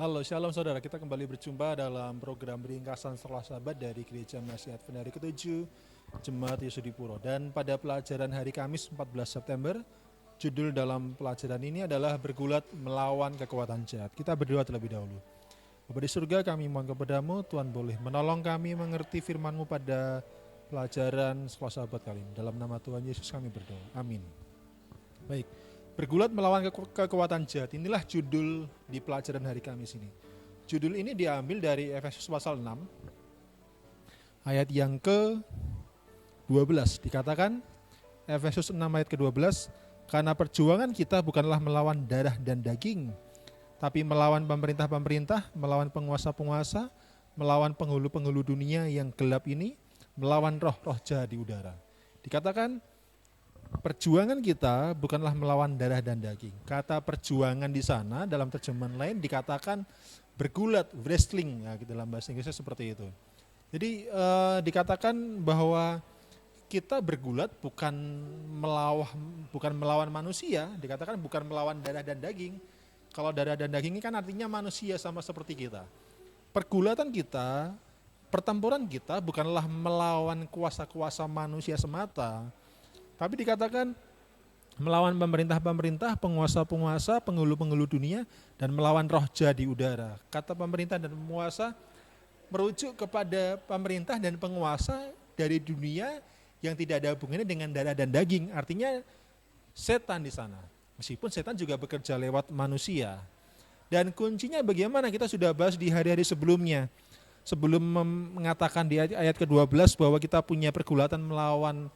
Halo, shalom saudara. Kita kembali berjumpa dalam program ringkasan setelah sahabat dari Gereja Masih Advent hari ke-7 Jemaat Yesudipuro. Dan pada pelajaran hari Kamis 14 September, judul dalam pelajaran ini adalah bergulat melawan kekuatan jahat. Kita berdoa terlebih dahulu. Bapa di surga, kami mohon kepadamu, Tuhan boleh menolong kami mengerti firman-Mu pada pelajaran setelah sahabat kali ini. Dalam nama Tuhan Yesus kami berdoa. Amin. Baik. Bergulat melawan kekuatan jahat, inilah judul di pelajaran hari Kamis ini. Judul ini diambil dari Efesus pasal 6, ayat yang ke-12. Dikatakan, Efesus 6 ayat ke-12, karena perjuangan kita bukanlah melawan darah dan daging, tapi melawan pemerintah-pemerintah, melawan penguasa-penguasa, melawan penghulu-penghulu dunia yang gelap ini, melawan roh-roh jahat di udara. Dikatakan, perjuangan kita bukanlah melawan darah dan daging. Kata perjuangan di sana dalam terjemahan lain dikatakan bergulat, wrestling, ya, dalam bahasa Inggrisnya seperti itu. Jadi dikatakan bahwa kita bergulat bukan melawan manusia, dikatakan bukan melawan darah dan daging. Kalau darah dan daging ini kan artinya manusia sama seperti kita. Pergulatan kita, pertempuran kita bukanlah melawan kuasa-kuasa manusia semata, tapi dikatakan melawan pemerintah-pemerintah, penguasa-penguasa, penghulu-penghulu dunia, dan melawan roh jahat di udara. Kata pemerintah dan penguasa merujuk kepada pemerintah dan penguasa dari dunia yang tidak ada hubungannya dengan darah dan daging. Artinya setan di sana. Meskipun setan juga bekerja lewat manusia. Dan kuncinya bagaimana kita sudah bahas di hari-hari sebelumnya. Sebelum mengatakan di ayat ke-12 bahwa kita punya pergulatan melawan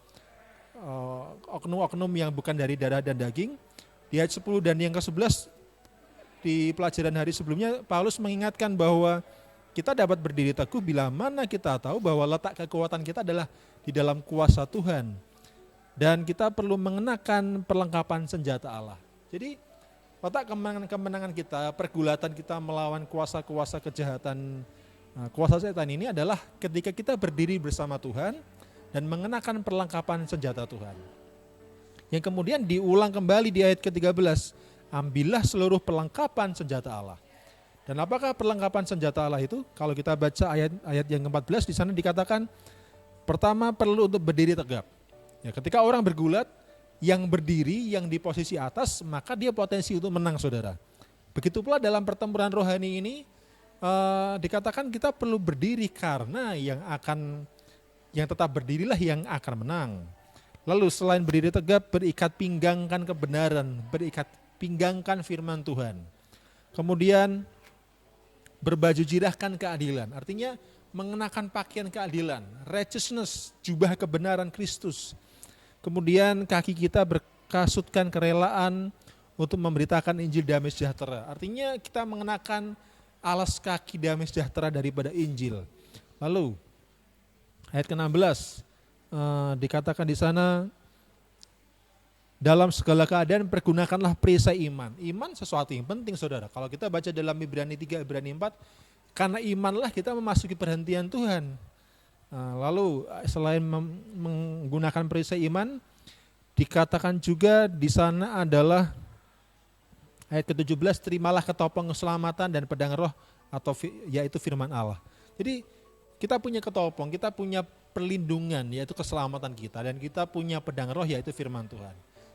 oknum-oknum yang bukan dari darah dan daging. Di ayat 10 dan yang ke-11 di pelajaran hari sebelumnya Paulus mengingatkan bahwa kita dapat berdiri teguh bila mana kita tahu bahwa letak kekuatan kita adalah di dalam kuasa Tuhan. Dan kita perlu mengenakan perlengkapan senjata Allah. Jadi letak kemenangan kita, pergulatan kita melawan kuasa-kuasa kejahatan, kuasa setan ini adalah ketika kita berdiri bersama Tuhan dan mengenakan perlengkapan senjata Tuhan. Yang kemudian diulang kembali di ayat ke-13, ambillah seluruh perlengkapan senjata Allah. Dan apakah perlengkapan senjata Allah itu? Kalau kita baca ayat yang ke-14 di sana dikatakan, pertama perlu untuk berdiri tegap. Ya, ketika orang bergulat, yang berdiri, yang di posisi atas, maka dia potensi untuk menang, saudara. Begitu pula dalam pertempuran rohani ini, dikatakan kita perlu berdiri karena yang tetap berdirilah yang akan menang. Lalu selain berdiri tegap, berikat pinggangkan kebenaran, berikat pinggangkan firman Tuhan. Kemudian berbaju jirahkan keadilan, artinya mengenakan pakaian keadilan, righteousness, jubah kebenaran Kristus. Kemudian kaki kita berkasutkan kerelaan untuk memberitakan Injil damai sejahtera. Artinya kita mengenakan alas kaki damai sejahtera daripada Injil. Lalu ayat ke-16 dikatakan di sana, dalam segala keadaan pergunakanlah perisai iman. Iman sesuatu yang penting, saudara. Kalau kita baca dalam Ibrani 3, Ibrani 4, karena imanlah kita memasuki perhentian Tuhan. Lalu selain menggunakan perisai iman, dikatakan juga di sana adalah ayat ke-17, terimalah ketopong keselamatan dan pedang roh atau yaitu firman Allah. Jadi kita punya ketopong, kita punya perlindungan yaitu keselamatan kita, dan kita punya pedang roh yaitu firman Tuhan.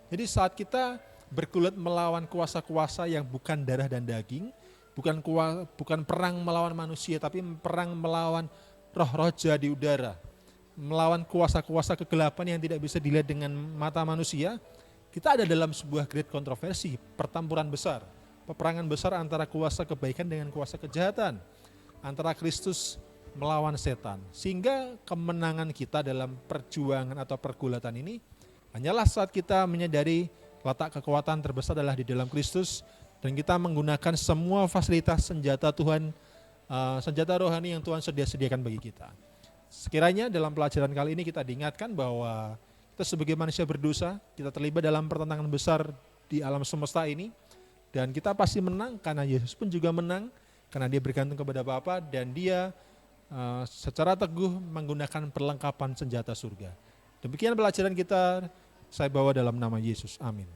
Jadi saat kita bergulat melawan kuasa-kuasa yang bukan darah dan daging, bukan perang melawan manusia, tapi perang melawan roh-roh jahat di udara, melawan kuasa-kuasa kegelapan yang tidak bisa dilihat dengan mata manusia, kita ada dalam sebuah great kontroversi, pertempuran besar, peperangan besar antara kuasa kebaikan dengan kuasa kejahatan, antara Kristus melawan setan. Sehingga kemenangan kita dalam perjuangan atau pergulatan ini hanyalah saat kita menyadari letak kekuatan terbesar adalah di dalam Kristus, dan kita menggunakan semua fasilitas senjata Tuhan, senjata rohani yang Tuhan sediakan bagi kita. Sekiranya dalam pelajaran kali ini kita diingatkan bahwa kita sebagai manusia berdosa, kita terlibat dalam pertentangan besar di alam semesta ini, dan kita pasti menang karena Yesus pun juga menang, karena dia bergantung kepada Bapa dan dia secara teguh menggunakan perlengkapan senjata surga. Demikian pelajaran kita, saya bawa dalam nama Yesus. Amin.